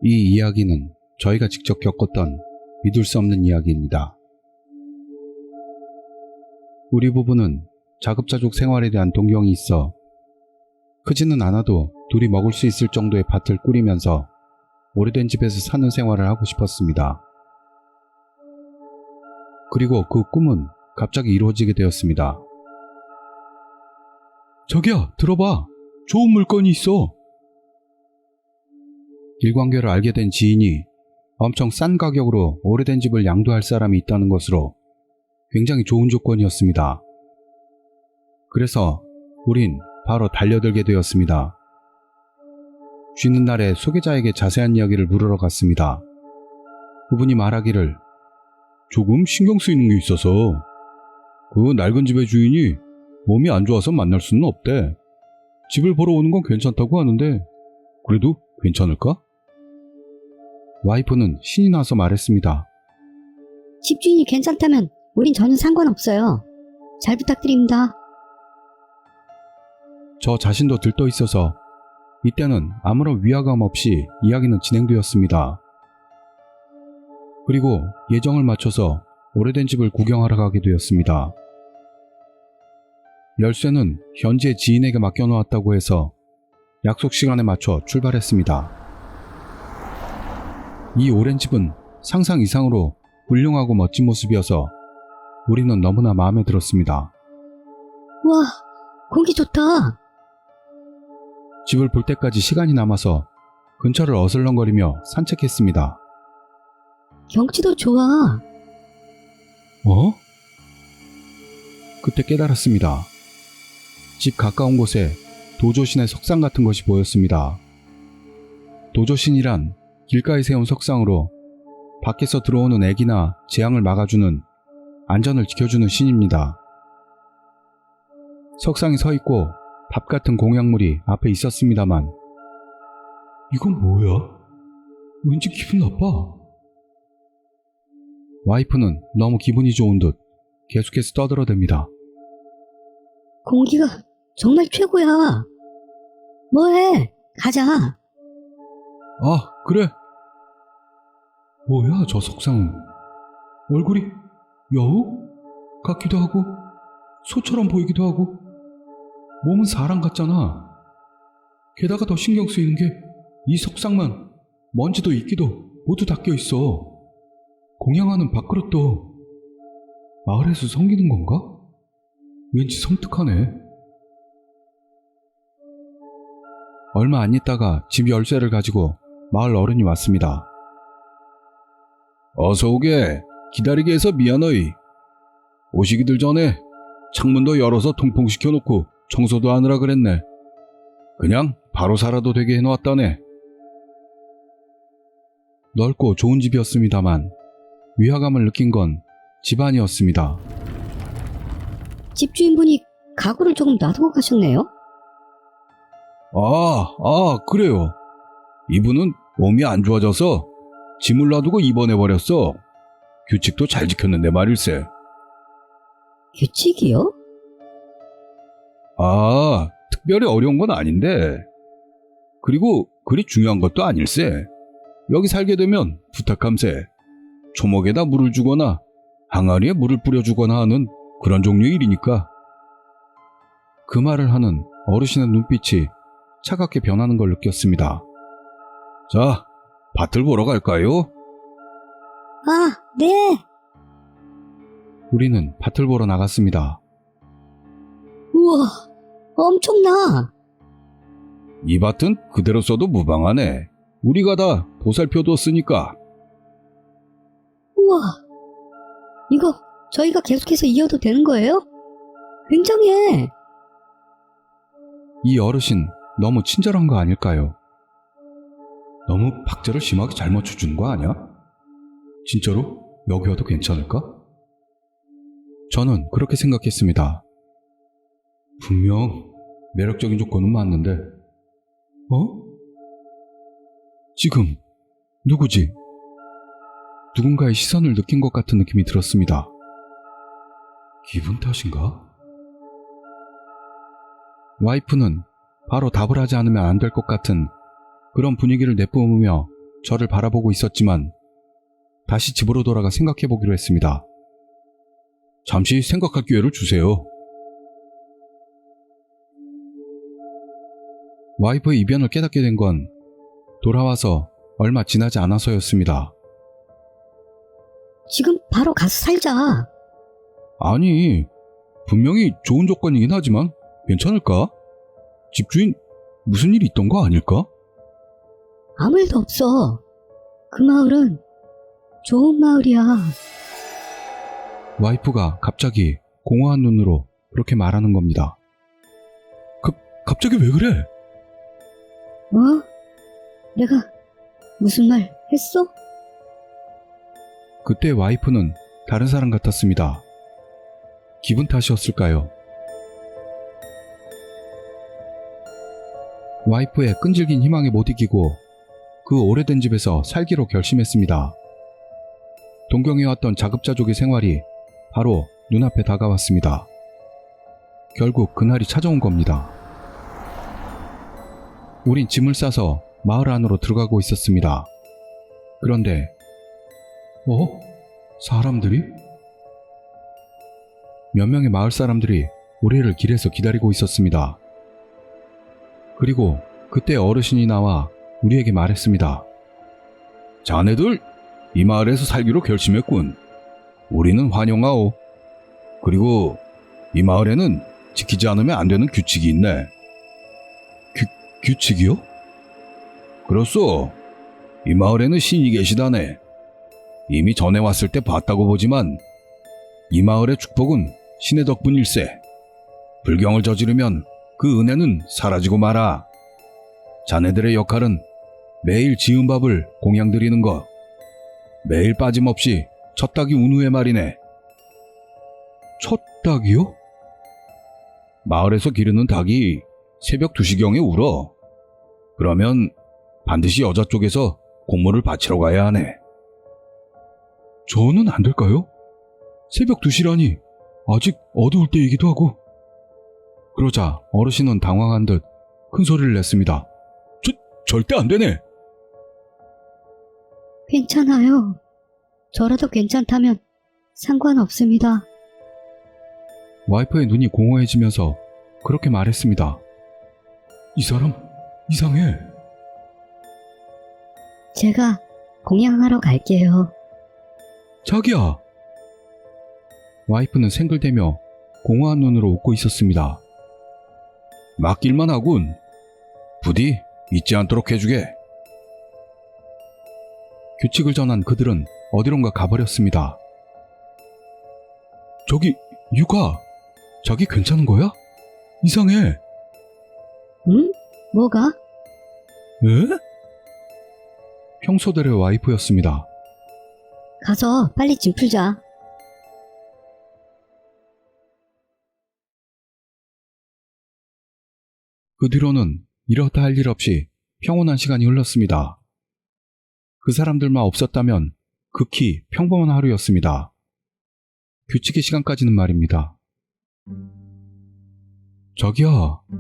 이 이야기는 저희가 직접 겪었던 믿을 수 없는 이야기입니다. 우리 부부는 자급자족 생활에 대한 동경이 있어 크지는 않아도 둘이 먹을 수 있을 정도의 밭을 꾸리면서 오래된 집에서 사는 생활을 하고 싶었습니다. 그리고 그 꿈은 갑자기 이루어지게 되었습니다. 자기야, 들어봐. 좋은 물건이 있어. 일관계를 알게 된 지인이 엄청 싼 가격으로 오래된 집을 양도할 사람이 있다는 것으로 굉장히 좋은 조건이었습니다. 그래서 우린 바로 달려들게 되었습니다. 쉬는 날에 소개자에게 자세한 이야기를 물으러 갔습니다. 그분이 말하기를 조금 신경 쓰이는 게 있어서 그 낡은 집의 주인이 몸이 안 좋아서 만날 수는 없대. 집을 보러 오는 건 괜찮다고 하는데 그래도 괜찮을까? 와이프는 신이 나서 말했습니다. 집주인이 괜찮다면 우린 전혀 상관없어요. 잘 부탁드립니다. 저 자신도 들떠 있어서 이때는 아무런 위화감 없이 이야기는 진행되었습니다. 그리고 예정을 맞춰서 오래된 집을 구경하러 가게 되었습니다. 열쇠는 현지의 지인에게 맡겨놓았다고 해서 약속 시간에 맞춰 출발했습니다. 이 오랜 집은 상상 이상으로 훌륭하고 멋진 모습이어서 우리는 너무나 마음에 들었습니다. 우와, 공기 좋다. 집을 볼 때까지 시간이 남아서 근처를 어슬렁거리며 산책했습니다. 경치도 좋아. 그때 깨달았습니다. 집 가까운 곳에 도조신의 석상 같은 것이 보였습니다. 도조신이란 길가에 세운 석상으로 밖에서 들어오는 애기나 재앙을 막아주는 안전을 지켜주는 신입니다. 석상이 서 있고 밥 같은 공약물이 앞에 있었습니다만 이건 뭐야? 왠지 기분 나빠. 와이프는 너무 기분이 좋은 듯 계속해서 떠들어댑니다. 공기가 정말 최고야. 뭐해? 가자. 그래. 뭐야 저 석상은? 얼굴이 여우? 같기도 하고 소처럼 보이기도 하고 몸은 사람 같잖아. 게다가 더 신경 쓰이는 게 이 석상만 먼지도 이끼도 모두 닦여 있어. 공양하는 밥그릇도 마을에서 섬기는 건가? 왠지 섬뜩하네. 얼마 안 있다가 집 열쇠를 가지고 마을 어른이 왔습니다. 어서 오게. 기다리게 해서 미안하이. 오시기들 전에 창문도 열어서 통풍시켜놓고 청소도 하느라 그랬네. 그냥 바로 살아도 되게 해놓았다네. 넓고 좋은 집이었습니다만 위화감을 느낀 건 집안이었습니다. 집주인분이 가구를 조금 놔두고 가셨네요. 그래요. 이분은 몸이 안 좋아져서 짐을 놔두고 입원해버렸어. 규칙도 잘 지켰는데 말일세. 규칙이요? 특별히 어려운 건 아닌데. 그리고 그리 중요한 것도 아닐세. 여기 살게 되면 부탁함세. 초목에다 물을 주거나 항아리에 물을 뿌려주거나 하는 그런 종류의 일이니까. 그 말을 하는 어르신의 눈빛이 차갑게 변하는 걸 느꼈습니다. 자, 밭을 보러 갈까요? 네. 우리는 밭을 보러 나갔습니다. 우와, 엄청나. 이 밭은 그대로 써도 무방하네. 우리가 다 보살펴뒀으니까. 우와, 이거 저희가 계속해서 이어도 되는 거예요? 굉장해. 이 어르신 너무 친절한 거 아닐까요? 너무 박자를 심하게 잘 맞춰주는 거 아니야? 진짜로 여기 와도 괜찮을까? 저는 그렇게 생각했습니다. 분명 매력적인 조건은 맞는데 지금 누구지? 누군가의 시선을 느낀 것 같은 느낌이 들었습니다. 기분 탓인가? 와이프는 바로 답을 하지 않으면 안 될 것 같은 그런 분위기를 내뿜으며 저를 바라보고 있었지만 다시 집으로 돌아가 생각해보기로 했습니다. 잠시 생각할 기회를 주세요. 와이프의 이변을 깨닫게 된 건 돌아와서 얼마 지나지 않아서였습니다. 지금 바로 가서 살자. 아니, 분명히 좋은 조건이긴 하지만 괜찮을까? 집주인 무슨 일이 있던 거 아닐까? 아무 일도 없어. 그 마을은 좋은 마을이야. 와이프가 갑자기 공허한 눈으로 그렇게 말하는 겁니다. 갑자기 왜 그래? 어? 내가 무슨 말 했어? 그때 와이프는 다른 사람 같았습니다. 기분 탓이었을까요? 와이프의 끈질긴 희망에 못 이기고 그 오래된 집에서 살기로 결심했습니다. 동경해왔던 자급자족의 생활이 바로 눈앞에 다가왔습니다. 결국 그날이 찾아온 겁니다. 우린 짐을 싸서 마을 안으로 들어가고 있었습니다. 그런데 사람들이? 몇 명의 마을 사람들이 우리를 길에서 기다리고 있었습니다. 그리고 그때 어르신이 나와 우리에게 말했습니다. 자네들 이 마을에서 살기로 결심했군. 우리는 환영하오. 그리고 이 마을에는 지키지 않으면 안 되는 규칙이 있네. 규칙이요? 그렇소. 이 마을에는 신이 계시다네. 이미 전에 왔을 때 봤다고 보지만 이 마을의 축복은 신의 덕분일세. 불경을 저지르면 그 은혜는 사라지고 말아. 자네들의 역할은 매일 지은 밥을 공양 드리는 것. 매일 빠짐없이 첫 닭이 운 후에 말이네. 첫 닭이요? 마을에서 기르는 닭이 새벽 2시경에 울어. 그러면 반드시 여자 쪽에서 공물을 바치러 가야 하네. 저는 안 될까요? 새벽 2시라니 아직 어두울 때이기도 하고. 그러자 어르신은 당황한 듯 큰 소리를 냈습니다. 절대 안 되네. 괜찮아요. 저라도 괜찮다면 상관없습니다. 와이프의 눈이 공허해지면서 그렇게 말했습니다. 이 사람 이상해. 제가 공양하러 갈게요. 자기야. 와이프는 생글대며 공허한 눈으로 웃고 있었습니다. 맡길만 하군. 부디 잊지 않도록 해주게. 규칙을 전한 그들은 어디론가 가버렸습니다. 저기 유가, 자기 괜찮은 거야? 이상해. 응? 뭐가? 에? 평소대로의 와이프였습니다. 가서 빨리 짐 풀자. 그 뒤로는 이렇다 할 일 없이 평온한 시간이 흘렀습니다. 그 사람들만 없었다면 극히 평범한 하루였습니다. 규칙의 시간까지는 말입니다. 자기야,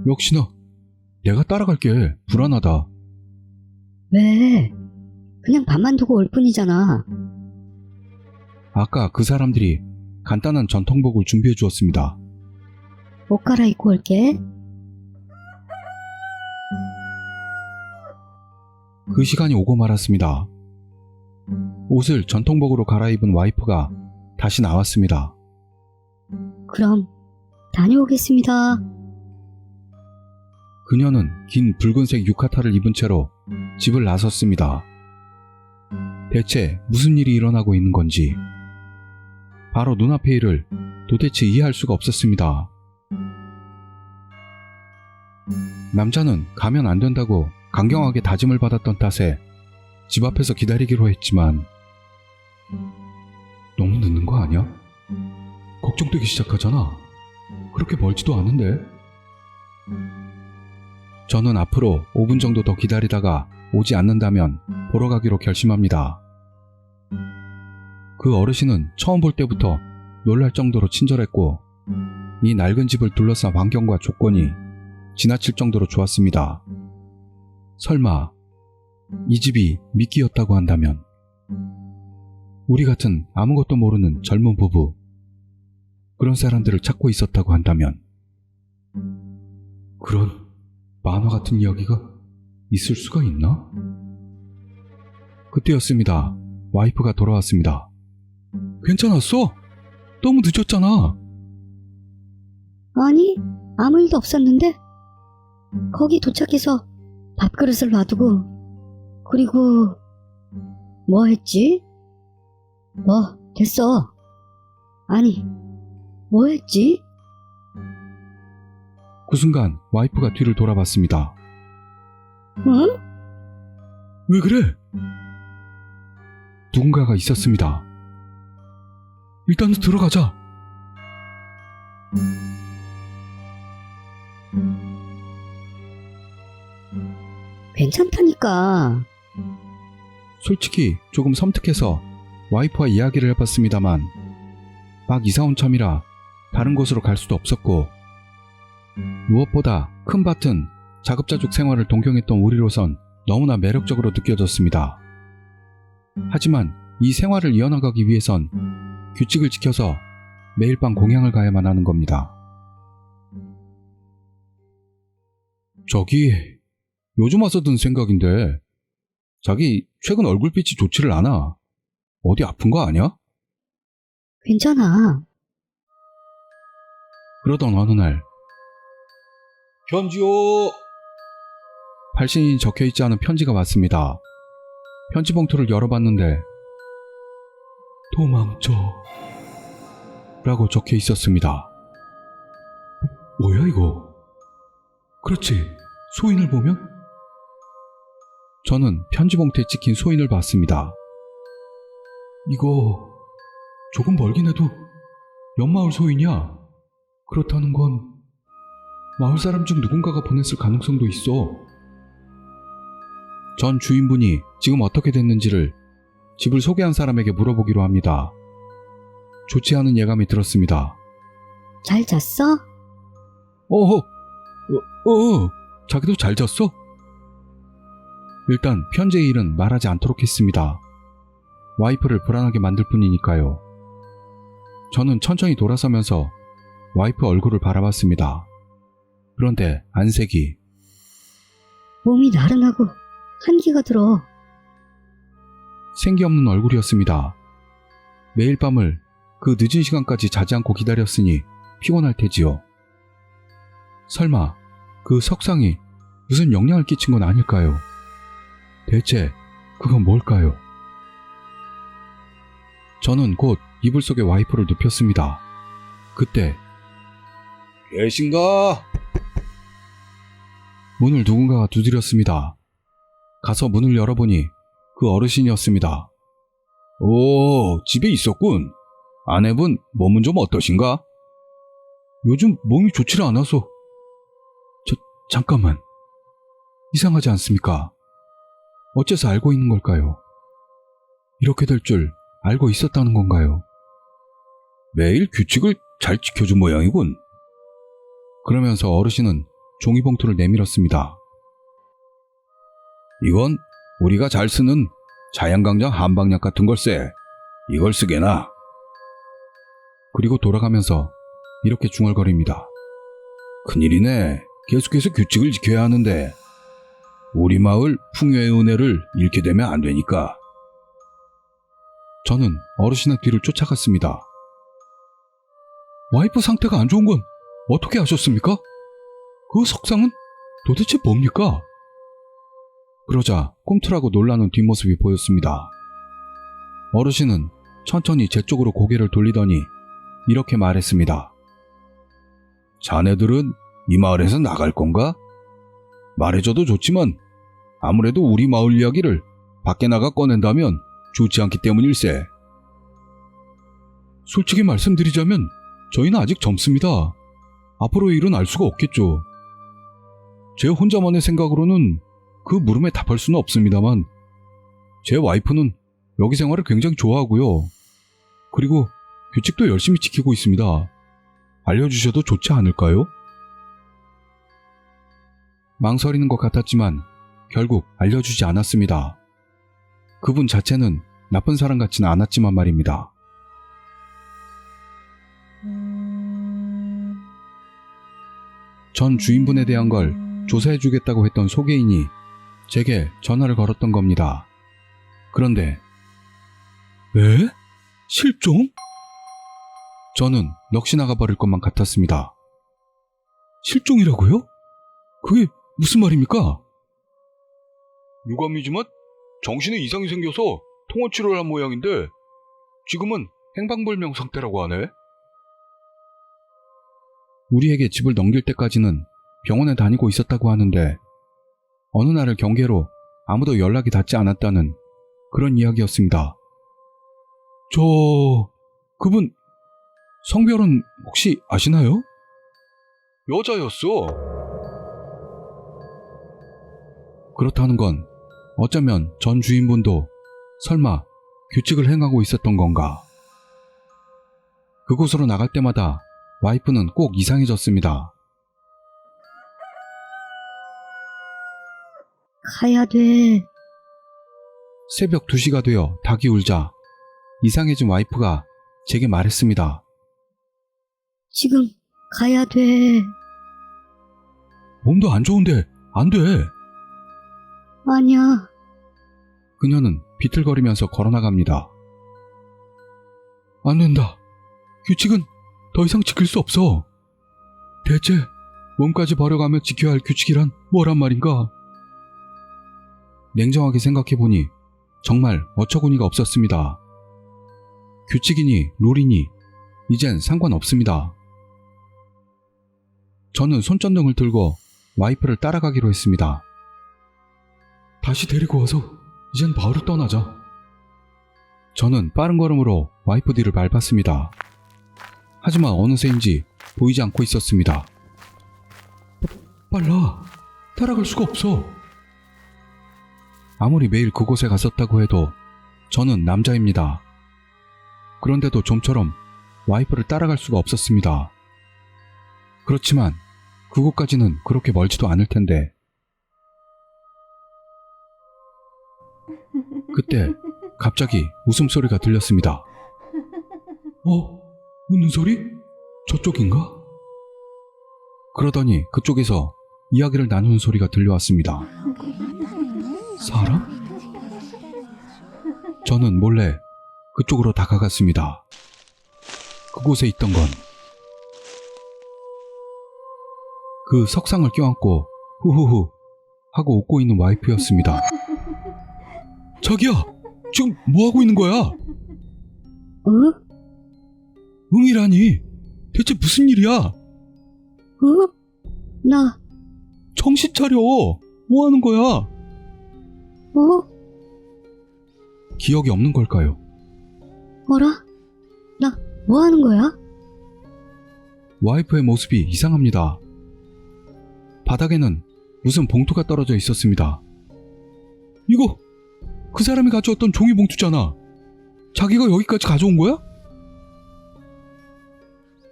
역시나 내가 따라갈게. 불안하다. 왜? 그냥 밥만 두고 올 뿐이잖아. 아까 그 사람들이 간단한 전통복을 준비해 주었습니다. 옷 갈아입고 올게. 그 시간이 오고 말았습니다. 옷을 전통복으로 갈아입은 와이프가 다시 나왔습니다. 그럼 다녀오겠습니다. 그녀는 긴 붉은색 유카타를 입은 채로 집을 나섰습니다. 대체 무슨 일이 일어나고 있는 건지 바로 눈앞의 일을 도대체 이해할 수가 없었습니다. 남자는 가면 안 된다고 강경하게 다짐을 받았던 탓에 집 앞에서 기다리기로 했지만 너무 늦는 거 아니야? 걱정되기 시작하잖아. 그렇게 멀지도 않은데. 저는 앞으로 5분 정도 더 기다리다가 오지 않는다면 보러 가기로 결심합니다. 그 어르신은 처음 볼 때부터 놀랄 정도로 친절했고 이 낡은 집을 둘러싼 환경과 조건이 지나칠 정도로 좋았습니다. 설마 이 집이 미끼였다고 한다면, 우리 같은 아무것도 모르는 젊은 부부, 그런 사람들을 찾고 있었다고 한다면, 그런 만화 같은 이야기가 있을 수가 있나? 그때였습니다. 와이프가 돌아왔습니다. 괜찮았어? 너무 늦었잖아. 아니, 아무 일도 없었는데? 거기 도착해서 밥그릇을 놔두고, 그리고, 뭐 했지? 됐어. 아니, 뭐 했지? 그 순간 와이프가 뒤를 돌아봤습니다. 응? 왜 그래? 누군가가 있었습니다. 일단 들어가자. 괜찮다니까. 솔직히 조금 섬뜩해서 와이프와 이야기를 해봤습니다만, 막 이사 온 참이라 다른 곳으로 갈 수도 없었고, 무엇보다 큰 밭은 자급자족 생활을 동경했던 우리로선 너무나 매력적으로 느껴졌습니다. 하지만 이 생활을 이어나가기 위해선 규칙을 지켜서 매일 밤 공양을 가야만 하는 겁니다. 저기, 요즘 와서 든 생각인데, 자기 최근 얼굴빛이 좋지를 않아. 어디 아픈 거 아니야? 괜찮아. 그러던 어느 날, 편지요! 발신이 적혀있지 않은 편지가 왔습니다. 편지 봉투를 열어봤는데, 도망쳐 라고 적혀 있었습니다. 뭐야 이거? 그렇지, 소인을 보면? 저는 편지 봉투에 찍힌 소인을 봤습니다. 이거 조금 멀긴 해도 옆마을 소인이야. 그렇다는 건 마을 사람 중 누군가가 보냈을 가능성도 있어. 전 주인분이 지금 어떻게 됐는지를 집을 소개한 사람에게 물어보기로 합니다. 좋지 않은 예감이 들었습니다. 잘 잤어? 자기도 잘 잤어? 일단 편지의 일은 말하지 않도록 했습니다. 와이프를 불안하게 만들 뿐이니까요. 저는 천천히 돌아서면서 와이프 얼굴을 바라봤습니다. 그런데 안색이, 몸이 나른하고 한기가 들어. 생기 없는 얼굴이었습니다. 매일 밤을 그 늦은 시간까지 자지 않고 기다렸으니 피곤할 테지요. 설마 그 석상이 무슨 영향을 끼친 건 아닐까요? 대체 그건 뭘까요? 저는 곧 이불 속에 와이프를 눕혔습니다. 그때 계신가? 문을 누군가가 두드렸습니다. 가서 문을 열어보니 그 어르신이었습니다. 오, 집에 있었군. 아내분 몸은 좀 어떠신가? 요즘 몸이 좋지를 않아서. 잠깐만. 이상하지 않습니까? 어째서 알고 있는 걸까요? 이렇게 될 줄 알고 있었다는 건가요? 매일 규칙을 잘 지켜준 모양이군. 그러면서 어르신은 종이봉투를 내밀었습니다. 이건 우리가 잘 쓰는 자양강장 한방약 같은 걸세. 이걸 쓰게나. 그리고 돌아가면서 이렇게 중얼거립니다. 큰일이네. 계속해서 규칙을 지켜야 하는데 우리 마을 풍요의 은혜를 잃게 되면 안 되니까. 저는 어르신의 뒤를 쫓아갔습니다. 와이프 상태가 안 좋은 건 어떻게 아셨습니까? 그 석상은 도대체 뭡니까? 그러자 꿈틀하고 놀라는 뒷모습이 보였습니다. 어르신은 천천히 제 쪽으로 고개를 돌리더니 이렇게 말했습니다. 자네들은 이 마을에서 나갈 건가? 말해줘도 좋지만 아무래도 우리 마을 이야기를 밖에 나가 꺼낸다면 좋지 않기 때문일세. 솔직히 말씀드리자면 저희는 아직 젊습니다. 앞으로의 일은 알 수가 없겠죠. 제 혼자만의 생각으로는 그 물음에 답할 수는 없습니다만 제 와이프는 여기 생활을 굉장히 좋아하고요. 그리고 규칙도 열심히 지키고 있습니다. 알려주셔도 좋지 않을까요? 망설이는 것 같았지만 결국 알려주지 않았습니다. 그분 자체는 나쁜 사람 같지는 않았지만 말입니다. 전 주인분에 대한 걸 조사해주겠다고 했던 소개인이 제게 전화를 걸었던 겁니다. 그런데 에? 실종? 저는 넋이 나가버릴 것만 같았습니다. 실종이라고요? 그게 무슨 말입니까? 유감이지만 정신에 이상이 생겨서 통원 치료를 한 모양인데 지금은 행방불명 상태라고 하네. 우리에게 집을 넘길 때까지는 병원에 다니고 있었다고 하는데 어느 날을 경계로 아무도 연락이 닿지 않았다는 그런 이야기였습니다. 그분 성별은 혹시 아시나요? 여자였어. 그렇다는 건 어쩌면 전 주인분도 설마 규칙을 행하고 있었던 건가? 그곳으로 나갈 때마다 와이프는 꼭 이상해졌습니다. 가야 돼. 새벽 2시가 되어 닭이 울자 이상해진 와이프가 제게 말했습니다. 지금 가야 돼. 몸도 안 좋은데 안 돼. 아니야. 그녀는 비틀거리면서 걸어나갑니다. 안 된다. 규칙은 더 이상 지킬 수 없어. 대체 몸까지 버려가며 지켜야 할 규칙이란 뭐란 말인가? 냉정하게 생각해보니 정말 어처구니가 없었습니다. 규칙이니 룰이니 이젠 상관없습니다. 저는 손전등을 들고 와이프를 따라가기로 했습니다. 다시 데리고 와서 이젠 마을을 떠나자. 저는 빠른 걸음으로 와이프 뒤를 밟았습니다. 하지만 어느새인지 보이지 않고 있었습니다. 빨라. 따라갈 수가 없어. 아무리 매일 그곳에 갔었다고 해도 저는 남자입니다. 그런데도 좀처럼 와이프를 따라갈 수가 없었습니다. 그렇지만 그곳까지는 그렇게 멀지도 않을 텐데. 그때 갑자기 웃음소리가 들렸습니다. 웃는 소리? 저쪽인가? 그러더니 그쪽에서 이야기를 나누는 소리가 들려왔습니다. 사람? 저는 몰래 그쪽으로 다가갔습니다. 그곳에 있던 건 그 석상을 껴안고 후후후 하고 웃고 있는 와이프였습니다. 자기야! 지금 뭐하고 있는 거야? 어? 응이라니! 대체 무슨 일이야? 나, 정신 차려! 뭐 하는 거야? 기억이 없는 걸까요? 뭐라? 나, 뭐 하는 거야? 와이프의 모습이 이상합니다. 바닥에는 무슨 봉투가 떨어져 있었습니다. 이거 그 사람이 가져왔던 종이 봉투잖아. 자기가 여기까지 가져온 거야?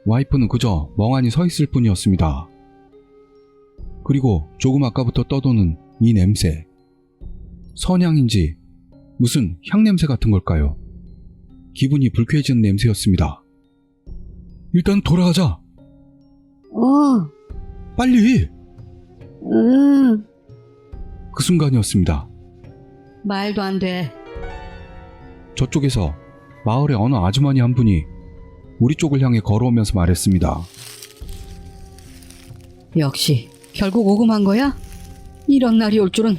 와이프는 그저 멍하니 서 있을 뿐이었습니다. 그리고 조금 아까부터 떠도는 이 냄새. 선향인지 무슨 향냄새 같은 걸까요? 기분이 불쾌해지는 냄새였습니다. 일단 돌아가자. 빨리. 그 순간이었습니다. 말도 안 돼. 저쪽에서 마을의 어느 아주머니 한 분이 우리 쪽을 향해 걸어오면서 말했습니다. 역시 결국 오금한 거야? 이런 날이 올 줄은.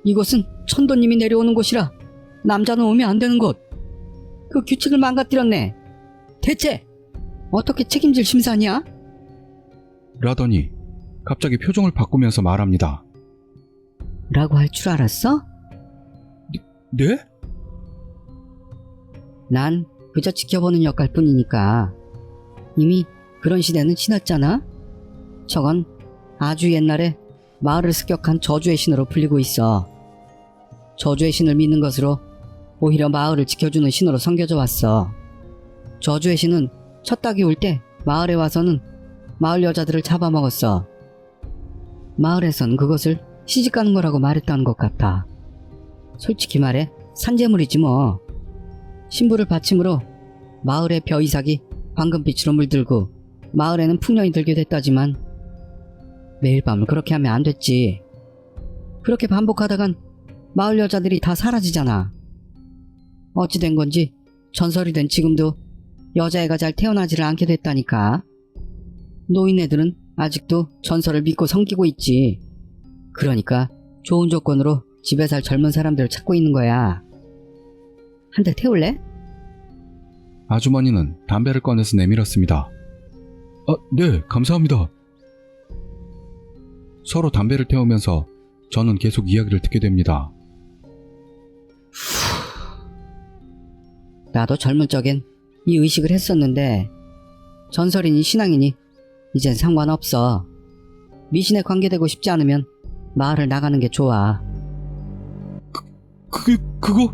이곳은 천도님이 내려오는 곳이라 남자는 오면 안 되는 곳. 그 규칙을 망가뜨렸네. 대체 어떻게 책임질 심산이야? 라더니 갑자기 표정을 바꾸면서 말합니다. 라고 할 줄 알았어? 네? 난 그저 지켜보는 역할 뿐이니까. 이미 그런 시대는 지났잖아. 저건 아주 옛날에 마을을 습격한 저주의 신으로 불리고 있어. 저주의 신을 믿는 것으로 오히려 마을을 지켜주는 신으로 섬겨져 왔어. 저주의 신은 첫 닭이 울 때 마을에 와서는 마을 여자들을 잡아먹었어. 마을에선 그것을 시집 가는 거라고 말했다는 것 같아. 솔직히 말해 산재물이지 뭐. 신부를 받침으로 마을의 벼이삭이 황금빛으로 물들고 마을에는 풍년이 들게 됐다지만 매일 밤을 그렇게 하면 안 됐지. 그렇게 반복하다간 마을 여자들이 다 사라지잖아. 어찌 된 건지 전설이 된 지금도 여자애가 잘 태어나지를 않게 됐다니까. 노인네들은 아직도 전설을 믿고 섬기고 있지. 그러니까 좋은 조건으로 집에 살 젊은 사람들을 찾고 있는 거야. 한 대 태울래? 아주머니는 담배를 꺼내서 내밀었습니다. 네, 감사합니다. 서로 담배를 태우면서 저는 계속 이야기를 듣게 됩니다. 나도 젊은 적엔 이 의식을 했었는데 전설이니 신앙이니 이젠 상관없어. 미신에 관계되고 싶지 않으면 마을을 나가는 게 좋아. 그거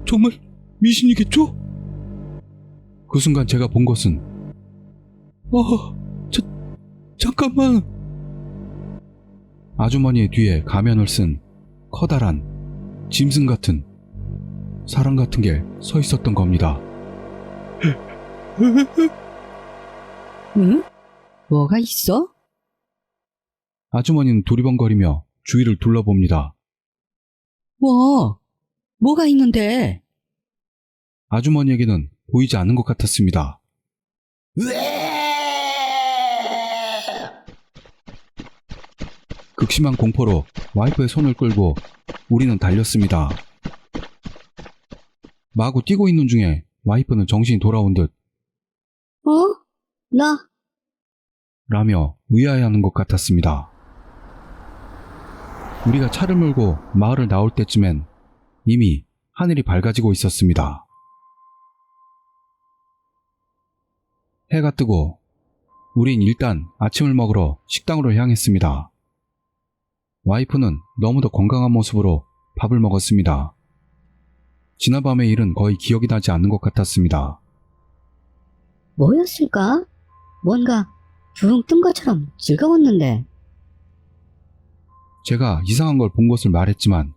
정말 미신이겠죠? 그 순간 제가 본 것은 잠깐만. 아주머니의 뒤에 가면을 쓴 커다란 짐승 같은 사람 같은 게 서 있었던 겁니다. 응? 뭐가 있어? 아주머니는 두리번거리며 주위를 둘러봅니다. 뭐가 있는데? 아주머니에게는 보이지 않는 것 같았습니다. 극심한 공포로 와이프의 손을 끌고 우리는 달렸습니다. 마구 뛰고 있는 중에 와이프는 정신이 돌아온 듯 나 라며 의아해하는 것 같았습니다. 우리가 차를 몰고 마을을 나올 때쯤엔 이미 하늘이 밝아지고 있었습니다. 해가 뜨고 우린 일단 아침을 먹으러 식당으로 향했습니다. 와이프는 너무도 건강한 모습으로 밥을 먹었습니다. 지난밤의 일은 거의 기억이 나지 않는 것 같았습니다. 뭐였을까? 뭔가 붕 뜬 것처럼 즐거웠는데. 제가 이상한 걸 본 것을 말했지만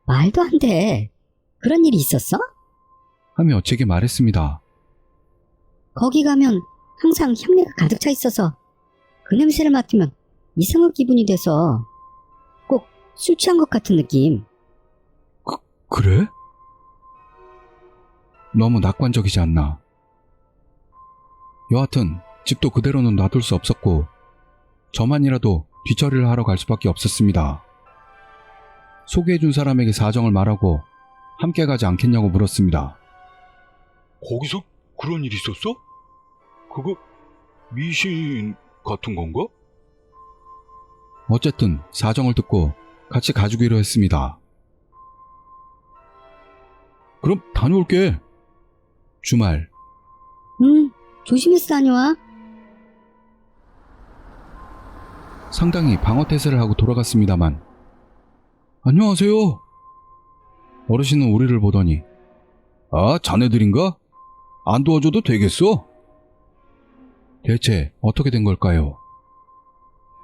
말도 안 돼. 그런 일이 있었어? 하며 제게 말했습니다. 거기 가면 항상 향내가 가득 차 있어서 그 냄새를 맡으면 이상한 기분이 돼서 꼭 술 취한 것 같은 느낌. 그래? 너무 낙관적이지 않나. 여하튼 집도 그대로는 놔둘 수 없었고 저만이라도 뒤처리를 하러 갈 수밖에 없었습니다. 소개해준 사람에게 사정을 말하고 함께 가지 않겠냐고 물었습니다. 거기서 그런 일이 있었어? 그거 미신 같은 건가? 어쨌든 사정을 듣고 같이 가주기로 했습니다. 그럼 다녀올게. 주말 조심해서 다녀와. 상당히 방어태세를 하고 돌아갔습니다만 안녕하세요. 어르신은 우리를 보더니 자네들인가? 안 도와줘도 되겠어? 대체 어떻게 된 걸까요?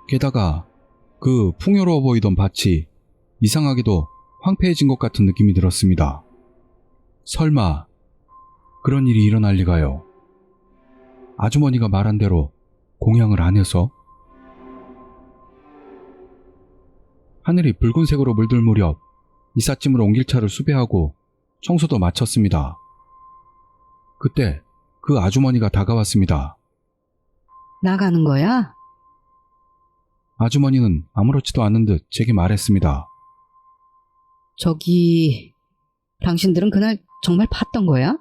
게다가 그 풍요로워 보이던 밭이 이상하게도 황폐해진 것 같은 느낌이 들었습니다. 설마 그런 일이 일어날 리가요. 아주머니가 말한 대로 공양을 안 해서? 하늘이 붉은색으로 물들 무렵 이삿짐으로 옮길 차를 수배하고 청소도 마쳤습니다. 그때 그 아주머니가 다가왔습니다. 나가는 거야? 아주머니는 아무렇지도 않은 듯 제게 말했습니다. 저기, 당신들은 그날 정말 봤던 거야?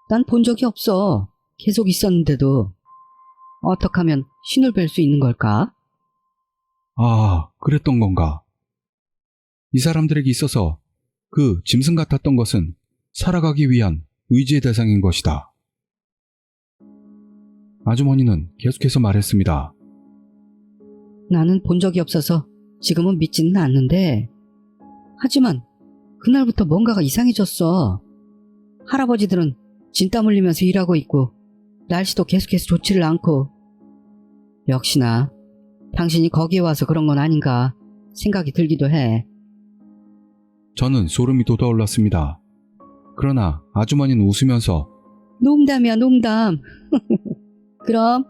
난 본 적이 없어. 계속 있었는데도. 어떻게 하면 신을 뵐 수 있는 걸까? 그랬던 건가. 이 사람들에게 있어서 그 짐승 같았던 것은 살아가기 위한 의지의 대상인 것이다. 아주머니는 계속해서 말했습니다. 나는 본 적이 없어서 지금은 믿지는 않는데, 하지만 그날부터 뭔가가 이상해졌어. 할아버지들은 진땀 흘리면서 일하고 있고 날씨도 계속해서 좋지를 않고. 역시나 당신이 거기에 와서 그런 건 아닌가 생각이 들기도 해. 저는 소름이 돋아올랐습니다. 그러나 아주머니는 웃으면서 농담이야, 농담. 그럼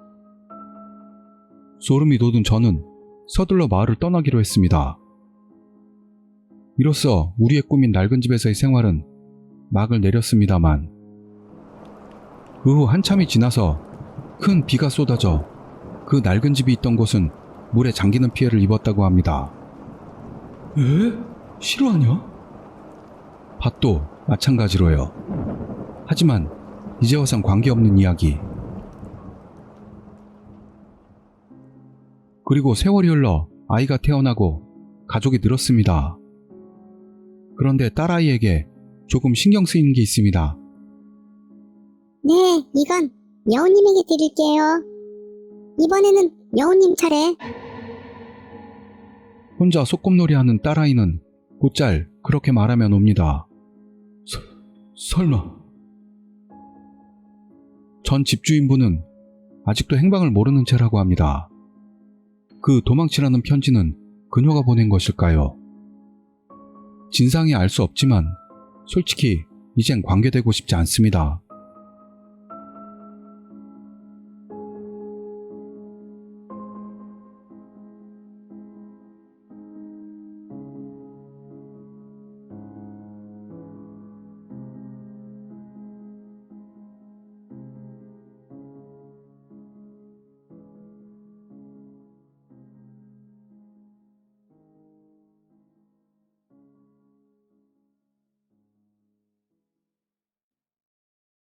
소름이 돋은 저는 서둘러 마을을 떠나기로 했습니다. 이로써 우리의 꿈인 낡은 집에서의 생활은 막을 내렸습니다만 그 후 한참이 지나서 큰 비가 쏟아져 그 낡은 집이 있던 곳은 물에 잠기는 피해를 입었다고 합니다. 에? 실화냐? 밭도 마찬가지로요. 하지만 이제 와선 관계없는 이야기. 그리고 세월이 흘러 아이가 태어나고 가족이 늘었습니다. 그런데 딸아이에게 조금 신경 쓰이는 게 있습니다. 네, 이건 여우님에게 드릴게요. 이번에는 여우님 차례. 혼자 소꿉놀이 하는 딸아이는 곧잘 그렇게 말하면 옵니다. 설마. 전 집주인분은 아직도 행방을 모르는 채라고 합니다. 그 도망치라는 편지는 그녀가 보낸 것일까요? 진상이 알 수 없지만 솔직히 이젠 관계되고 싶지 않습니다.